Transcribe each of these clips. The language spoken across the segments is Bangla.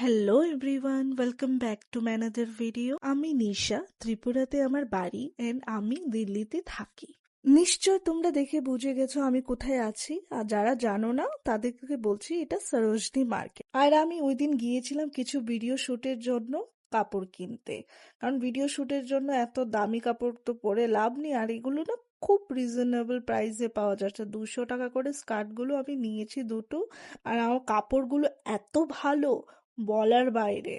Hello everyone, welcome back to my another video. আমি নিশা, ত্রিপুরাতে আমার বাড়ি এন্ড আমি দিল্লিতে থাকি। নিশ্চয় তোমরা দেখে বুঝে গেছো আমি কোথায় আছি, আর যারা জানো না তাদেরকে বলছি এটা সরোজনি মার্কেট। আর আমি ওই দিন গিয়েছিলাম কিছু ভিডিও শুটের জন্য কাপড় কিনতে, কারণ ভিডিও শুটের জন্য এত দামি কাপড় তো পরে লাভ নেই। আর এগুলো না খুব রিজনেবল প্রাইসে পাওয়া যাচ্ছে, 200 টাকা করে স্কার্টগুলো আমি নিয়েছি দুটো। আর আমার কাপড়গুলো এত ভালো, বলার বাইরে,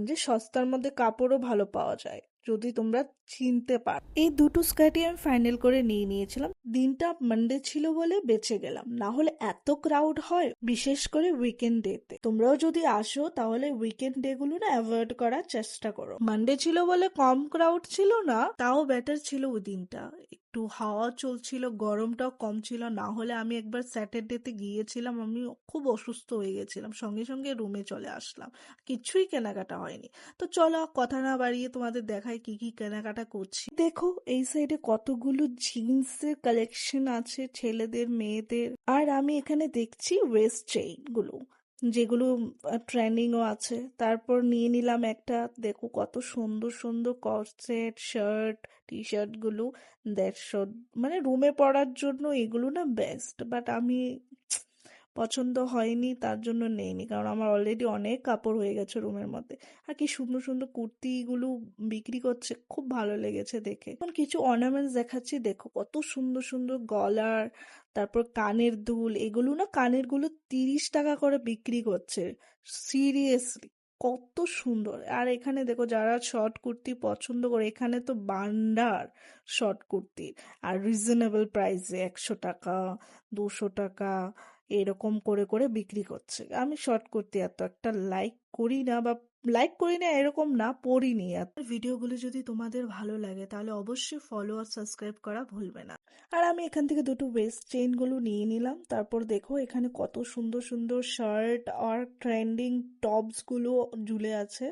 যে সস্তার মধ্যে কাপড়ও ভালো পাওয়া যায় যদি তোমরা চিনতে পারো। এই দুটো স্কার্টই আমি ফাইনাল করে নিয়ে নিয়েছিলাম। দিনটা মানডে ছিল বলে বেঁচে গেলাম, না হলে এত ক্রাউড হয় বিশেষ করে উইকেন্ড ডেতে। তোমরাও যদি আসো তাহলে উইকেন্ড ডে গুলো না অ্যাভয়েড করার চেষ্টা করো। মানডে ছিল বলে কম ক্রাউড ছিল না, তাও বেটার ছিল ওই দিনটা। একটু হাওয়া চলছিল, গরমটাও কম ছিল। না হলে আমি একবার স্যাটারডেতে গিয়েছিলাম, আমি খুব অসুস্থ হয়ে গেছিলাম, সঙ্গে সঙ্গে রুমে চলে আসলাম, কিছুই কেনাকাটা হয়নি। তো চলো কথা না বাড়িয়ে তোমাদের দেখাই কি কি কেনাকাটা করছি। দেখো এই সাইডে কতগুলো জিন্সের কালেকশন আছে, ছেলেদের মেয়েদের। আর আমি এখানে দেখছি ওয়েস্ট চেইন গুলো, যেগুলো ট্রেন্ডিংও আছে। তারপর নিয়ে নিলাম একটা, দেখো কত সুন্দর সুন্দর কর্সেট শার্ট, টি শার্ট গুলো 150, মানে রুমে পরার জন্য এগুলো না বেস্ট। বাট আমি পছন্দ হয়নি, তার জন্য নেইনি, কারণ আমার অলরেডি অনেক কাপড় হয়ে গেছে রুমের মধ্যে। আর কি সুন্দর সুন্দর কুর্তিগুলো বিক্রি করছে, খুব ভালো লেগেছে দেখে। এখন কিছু অর্নামেন্টস দেখাচ্ছি, দেখো কত সুন্দর সুন্দর গলার, তারপর কানের দুল। এগুলো না কানের গুলো 30 টাকা করে বিক্রি করছে, সিরিয়াসলি কত সুন্দর। আর এখানে দেখো যারা শর্ট কুর্তি পছন্দ করে, এখানে তো বান্ডার শর্ট কুর্তির। আর রিজনেবল প্রাইসে 100 টাকা, 200 টাকা এরকম করে করে বিক্রি করছে। আমি শর্ট কুর্তি এত একটা লাইক করি না, বা লাইক করি না এরকম না, পড়িনি। আর ভিডিওগুলো যদি তোমাদের ভালো লাগে তাহলে অবশ্যই ফলো আর সাবস্ক্রাইব করা ভুলবে না। আর আমি এখান থেকে দুটো ওয়েস্ট চেইন গুলো নিয়ে নিলাম। তারপর দেখো এখানে কত সুন্দর সুন্দর শার্ট আর ট্রেন্ডিং টপস গুলো ঝুলে আছে,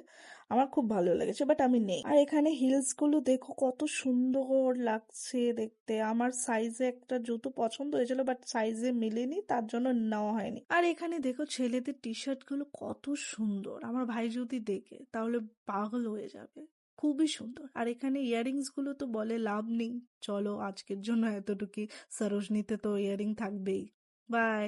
আমার খুব ভালো লেগেছে, বাট আমি নেই। আর এখানে হিলস গুলো দেখো কত সুন্দর লাগছে দেখতে। আমার সাইজে একটা জুতো পছন্দ হয়েছিল, বাট সাইজে মিলেনি, তার জন্য নেওয়া হয়নি। আর এখানে দেখো ছেলেদের টি শার্ট গুলো কত সুন্দর, আমার ভাই যদি দেখে তাহলে পাগল হয়ে যাবে, খুবই সুন্দর। আর এখানে ইয়াররিংস গুলো তো বলে লাভ নেই। চলো আজকের জন্য এতটুকুই, সরোজনীতে তো ইয়াররিং থাকবেই। বাই।